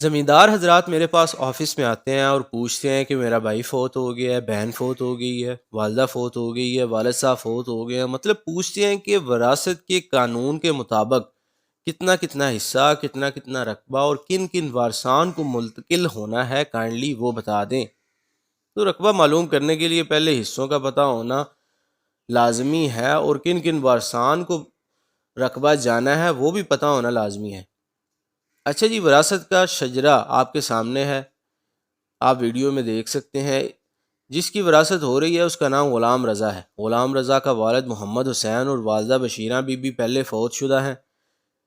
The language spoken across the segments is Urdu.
زمیندار حضرات میرے پاس آفس میں آتے ہیں اور پوچھتے ہیں کہ میرا بھائی فوت ہو گیا ہے، بہن فوت ہو گئی ہے، والدہ فوت ہو گئی ہے، والد صاحب فوت ہو گئے ہیں، مطلب پوچھتے ہیں کہ وراثت کے قانون کے مطابق کتنا کتنا حصہ، کتنا کتنا رقبہ اور کن کن وارثان کو منتقل ہونا ہے، کائنڈلی وہ بتا دیں۔ تو رقبہ معلوم کرنے کے لیے پہلے حصوں کا پتہ ہونا لازمی ہے اور کن کن وارثان کو رقبہ جانا ہے وہ بھی پتہ ہونا لازمی ہے۔ اچھا جی، وراثت کا شجرہ آپ کے سامنے ہے، آپ ویڈیو میں دیکھ سکتے ہیں۔ جس کی وراثت ہو رہی ہے اس کا نام غلام رضا ہے۔ غلام رضا کا والد محمد حسین اور والدہ بشیرہ بی بی پہلے فوت شدہ ہیں۔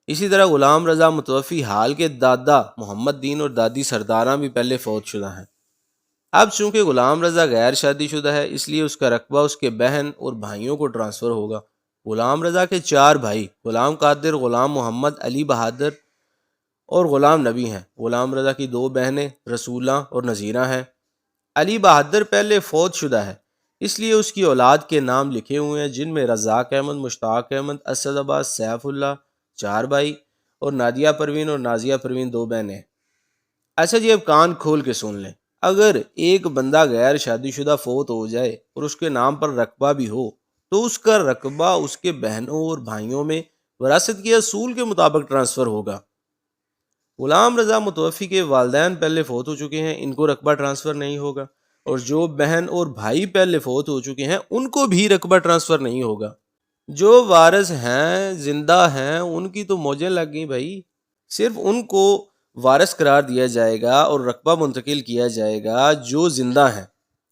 اسی طرح غلام رضا متوفی حال کے دادا محمد دین اور دادی سردارہ بھی پہلے فوت شدہ ہیں۔ اب چونکہ غلام رضا غیر شادی شدہ ہے، اس لیے اس کا رقبہ اس کے بہن اور بھائیوں کو ٹرانسفر ہوگا۔ غلام رضا کے 4 بھائی غلام قادر، غلام محمد، علی بہادر اور غلام نبی ہیں۔ غلام رضا کی 2 بہنیں رسولہ اور نذیرہ ہیں۔ علی بہادر پہلے فوت شدہ ہے، اس لیے اس کی اولاد کے نام لکھے ہوئے ہیں، جن میں رزاق احمد، مشتاق احمد، اسد عباس، سیف اللہ 4 بھائی اور نادیہ پروین اور نازیہ پروین 2 بہنیں ہیں۔ اچھا جی، اب کان کھول کے سن لیں۔ اگر ایک بندہ غیر شادی شدہ فوت ہو جائے اور اس کے نام پر رقبہ بھی ہو تو اس کا رقبہ اس کے بہنوں اور بھائیوں میں وراثت کے اصول کے مطابق ٹرانسفر ہوگا۔ غلام رضا متوفی کے والدین پہلے فوت ہو چکے ہیں، ان کو رقبہ ٹرانسفر نہیں ہوگا، اور جو بہن اور بھائی پہلے فوت ہو چکے ہیں ان کو بھی رقبہ ٹرانسفر نہیں ہوگا۔ جو وارث ہیں، زندہ ہیں، ان کی تو موجیں لگ گئیں بھائی، صرف ان کو وارث قرار دیا جائے گا اور رقبہ منتقل کیا جائے گا جو زندہ ہیں۔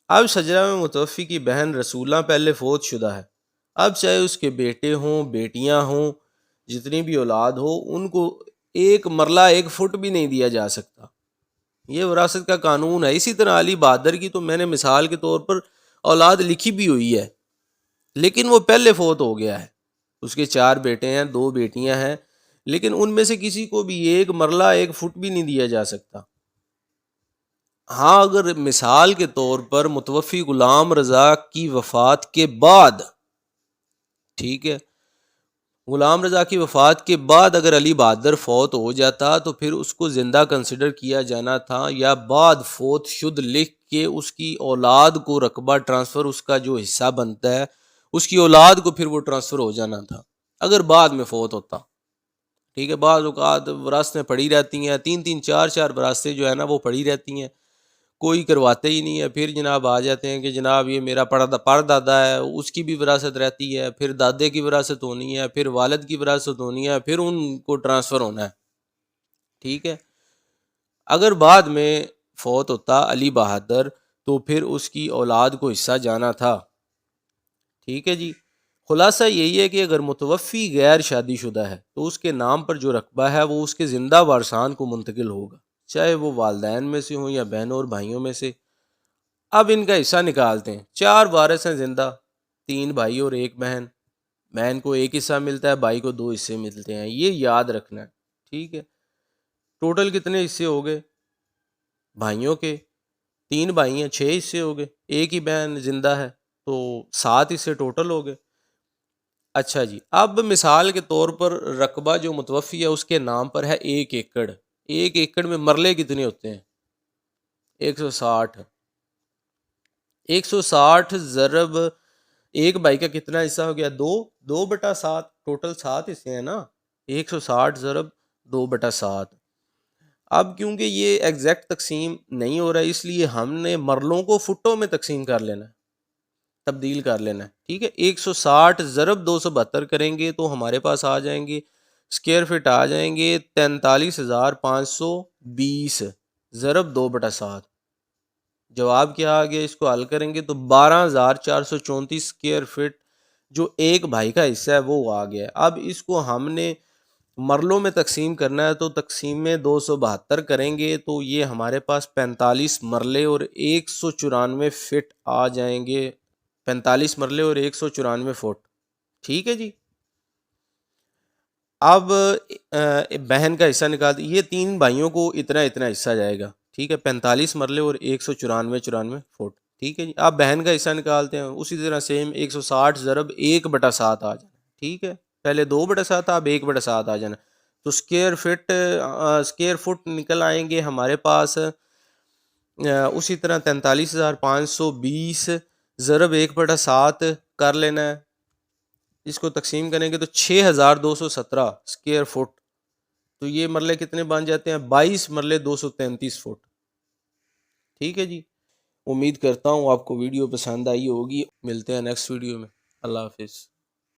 اب شجرہ میں متوفی کی بہن رسولہ پہلے فوت شدہ ہے۔ اب چاہے اس کے بیٹے ہوں، بیٹیاں ہوں، جتنی بھی اولاد ہو، ان کو ایک مرلہ 1 فٹ بھی نہیں دیا جا سکتا۔ یہ وراثت کا قانون ہے۔ اسی طرح علی بہادر کی تو میں نے مثال کے طور پر اولاد لکھی بھی ہوئی ہے، لیکن وہ پہلے فوت ہو گیا ہے۔ اس کے 4 بیٹے ہیں، 2 بیٹیاں ہیں، لیکن ان میں سے کسی کو بھی ایک مرلہ 1 فٹ بھی نہیں دیا جا سکتا۔ ہاں، اگر مثال کے طور پر متوفی غلام رضا کی وفات کے بعد، ٹھیک ہے، غلام رضا کی وفات کے بعد اگر علی بہادر فوت ہو جاتا تو پھر اس کو زندہ کنسیڈر کیا جانا تھا، یا بعد فوت شد لکھ کے اس کی اولاد کو رقبہ ٹرانسفر، اس کا جو حصہ بنتا ہے اس کی اولاد کو پھر وہ ٹرانسفر ہو جانا تھا اگر بعد میں فوت ہوتا۔ ٹھیک ہے، بعض اوقات وراثتیں پڑی رہتی ہیں، 3 4 وراثتیں جو ہے نا وہ پڑی رہتی ہیں، کوئی کرواتے ہی نہیں ہے، پھر جناب آ جاتے ہیں کہ جناب یہ میرا پردادا ہے، اس کی بھی وراثت رہتی ہے، پھر دادے کی وراثت ہونی ہے، پھر والد کی وراثت ہونی ہے، پھر ان کو ٹرانسفر ہونا ہے۔ ٹھیک ہے، اگر بعد میں فوت ہوتا علی بہادر تو پھر اس کی اولاد کو حصہ جانا تھا۔ ٹھیک ہے جی، خلاصہ یہی ہے کہ اگر متوفی غیر شادی شدہ ہے تو اس کے نام پر جو رقبہ ہے وہ اس کے زندہ وارثان کو منتقل ہوگا، چاہے وہ والدین میں سے ہوں یا بہنوں اور بھائیوں میں سے۔ اب ان کا حصہ نکالتے ہیں۔ 4 وارث ہیں زندہ، 3 بھائی اور 1 بہن۔ بہن کو 1 حصہ ملتا ہے، بھائی کو 2 حصے ملتے ہیں، یہ یاد رکھنا ہے۔ ٹھیک ہے، ٹوٹل کتنے حصے ہو گئے بھائیوں کے؟ 3 بھائی ہیں، 6 حصے ہو گئے، 1 ہی بہن زندہ ہے تو 7 حصے ٹوٹل ہو گئے۔ اچھا جی، اب مثال کے طور پر رقبہ جو متوفی ہے اس کے نام پر ہے 1 ایکڑ۔ 1 ایکڑ میں مرلے کتنے ہوتے ہیں؟ 160۔ 160 ضرب 1 بھائی کا کتنا حصہ ہو گیا؟ 2/7، ٹوٹل 7 حصے ہیں نا، 160 ضرب 2/7۔ اب کیونکہ یہ ایگزیکٹ تقسیم نہیں ہو رہا ہے، اس لیے ہم نے مرلوں کو فٹوں میں تقسیم کر لینا ہے، تبدیل کر لینا ہے۔ ٹھیک ہے، 160 ضرب 272 کریں گے تو ہمارے پاس آ جائیں گے اسکوائر فٹ، آ جائیں گے 43,520 ضرب 2/7۔ جواب کیا آ گیا؟ اس کو حل کریں گے تو 12,434 اسکوائر فٹ جو 1 بھائی کا حصہ ہے وہ آ گیا ہے۔ اب اس کو ہم نے مرلوں میں تقسیم کرنا ہے تو تقسیم میں 272 کریں گے تو یہ ہمارے پاس 45 مرلے اور 194 فٹ آ جائیں گے، 45 مرلے اور 194 فٹ۔ ٹھیک ہے جی، اب بہن کا حصہ نکالتے، یہ 3 بھائیوں کو اتنا اتنا حصہ جائے گا۔ ٹھیک ہے، 45 مرلے اور 194 فٹ۔ ٹھیک ہے جی، آپ بہن کا حصہ نکالتے ہیں، اسی طرح سیم 160 ضرب 1/7 آ جانا۔ ٹھیک ہے، پہلے 2/7 اب 1/7 آ جانا، تو اسکیئر فٹ نکل آئیں گے ہمارے پاس اسی طرح 43,520 ضرب 1/7 کر لینا ہے. اس کو تقسیم کریں گے تو 6,217 اسکیئر فٹ. تو یہ مرلے کتنے بن جاتے ہیں؟ 22 مرلے 233 فٹ. ٹھیک ہے جی. امید کرتا ہوں آپ کو ویڈیو پسند آئی ہوگی. ملتے ہیں نیکسٹ ویڈیو میں. اللہ حافظ.